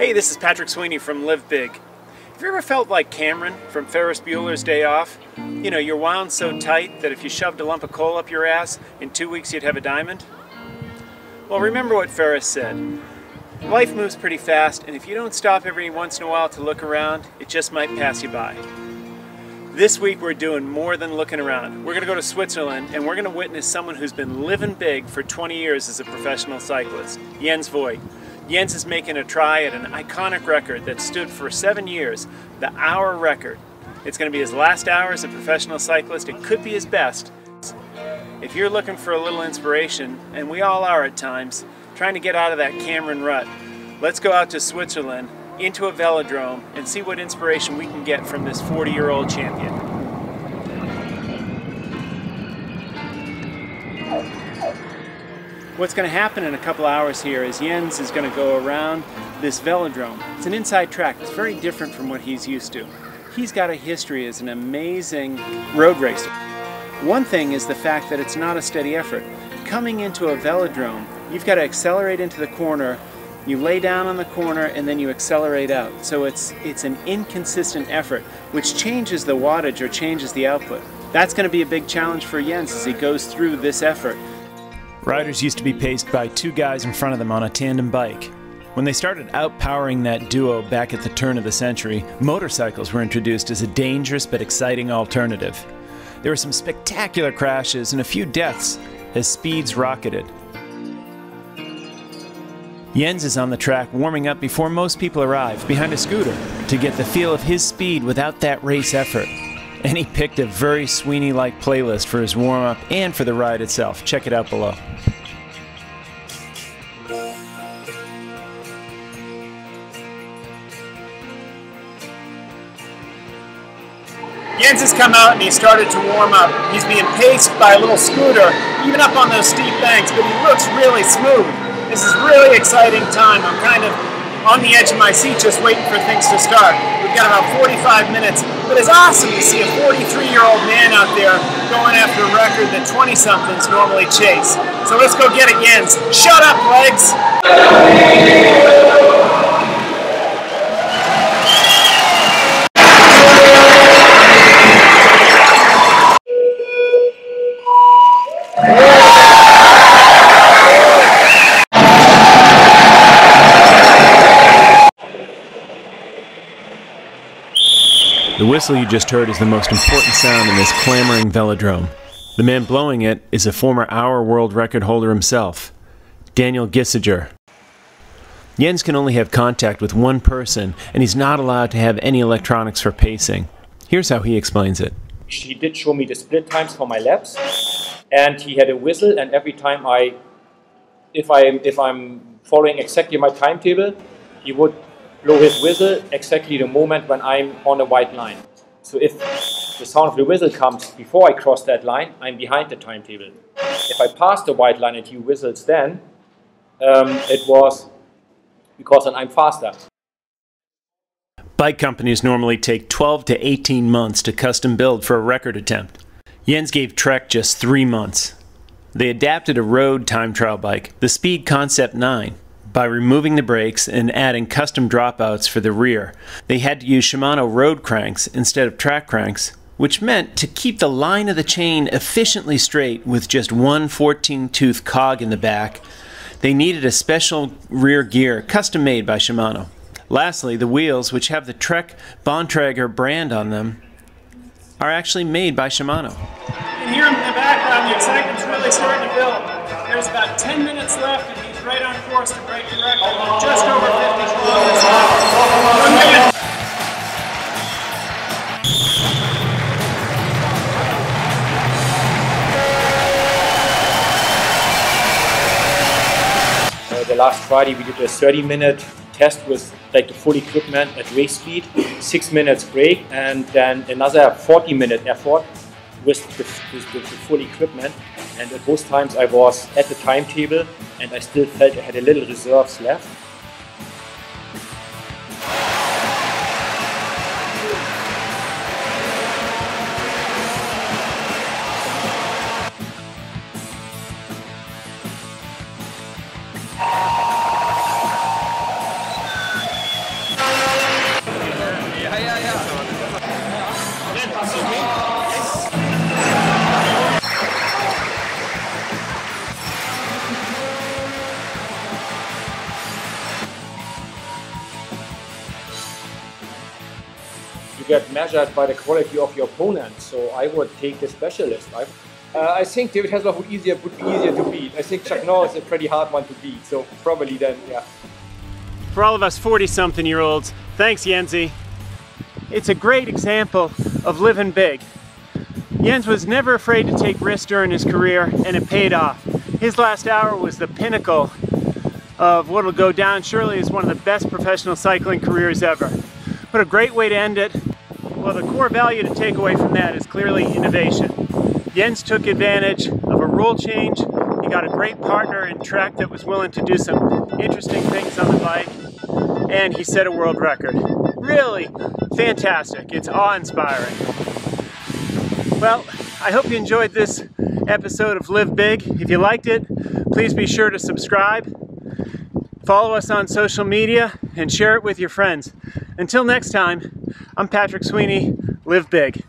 Hey, this is Patrick Sweeney from Live Big. Have you ever felt like Cameron from Ferris Bueller's Day Off? You know, you're wound so tight that if you shoved a lump of coal up your ass, in 2 weeks you'd have a diamond? Well, remember what Ferris said. Life moves pretty fast, and if you don't stop every once in a while to look around, it just might pass you by. This week we're doing more than looking around. We're going to go to Switzerland, and we're going to witness someone who's been living big for 20 years as a professional cyclist, Jens Voigt. Jens is making a try at an iconic record that stood for 7 years, the hour record. It's going to be his last hour as a professional cyclist. It could be his best. If you're looking for a little inspiration, and we all are at times, trying to get out of that Cameron rut, let's go out to Switzerland, into a velodrome, and see what inspiration we can get from this 40-year-old champion. What's going to happen in a couple hours here is Jens is going to go around this velodrome. It's an inside track. It's very different from what he's used to. He's got a history as an amazing road racer. One thing is the fact that it's not a steady effort. Coming into a velodrome, you've got to accelerate into the corner, you lay down on the corner, and then you accelerate out. So it's an inconsistent effort, which changes the wattage or changes the output. That's going to be a big challenge for Jens as he goes through this effort. Riders used to be paced by two guys in front of them on a tandem bike. When they started outpowering that duo back at the turn of the century, motorcycles were introduced as a dangerous but exciting alternative. There were some spectacular crashes and a few deaths as speeds rocketed. Jens is on the track warming up before most people arrive, behind a scooter, to get the feel of his speed without that race effort. And he picked a very Sweeney-like playlist for his warm-up and for the ride itself. Check it out below. Jens has come out and he started to warm up. He's being paced by a little scooter, even up on those steep banks, but he looks really smooth. This is really exciting time. I'm kind of on the edge of my seat just waiting for things to start. We've got about 45 minutes, but it's awesome to see a 43-year-old man out there going after a record that 20-somethings normally chase. So let's go get it, Jens. Shut up, legs! The whistle you just heard is the most important sound in this clamoring velodrome. The man blowing it is a former hour world record holder himself, Daniel Gissiger. Jens can only have contact with one person, and he's not allowed to have any electronics for pacing. Here's how he explains it. He did show me the split times for my laps, and he had a whistle, and every time if I'm following exactly my timetable, he would blow his whistle exactly the moment when I'm on a white line. So if the sound of the whistle comes before I cross that line, I'm behind the timetable. If I pass the white line and he whistles then, it was because then I'm faster. Bike companies normally take 12 to 18 months to custom build for a record attempt. Jens gave Trek just 3 months. They adapted a road time trial bike, the Speed Concept 9. By removing the brakes and adding custom dropouts for the rear. They had to use Shimano road cranks instead of track cranks, which meant to keep the line of the chain efficiently straight with just one 14-tooth cog in the back, they needed a special rear gear custom made by Shimano. Lastly, the wheels, which have the Trek Bontrager brand on them, are actually made by Shimano. You can hear in the background, the excitement's really starting to build. There's about 10 minutes left and he's right on course to break the record. Just over 50 kilometers an hour. The last Friday we did a 30-minute test with like the full equipment at race speed, 6 minutes break, and then another 40-minute effort with the full equipment. And at both times I was at the timetable and I still felt I had a little reserves left. get measured by the quality of your opponent. So I would take the specialist. I think David Hasselhoff would be easier to beat. I think Chuck Norris is a pretty hard one to beat. So probably then, yeah. For all of us 40-something-year-olds, thanks, Jensie. It's a great example of living big. Jens was never afraid to take risks during his career, and it paid off. His last hour was the pinnacle of what will go down surely as one of the best professional cycling careers ever. What a great way to end it. Well, the core value to take away from that is clearly innovation. Jens took advantage of a rule change. He got a great partner in Trek that was willing to do some interesting things on the bike, and he set a world record. Really fantastic. It's awe-inspiring. Well, I hope you enjoyed this episode of Live Big. If you liked it, please be sure to subscribe, follow us on social media, and share it with your friends. Until next time, I'm Patrick Sweeney. Live big.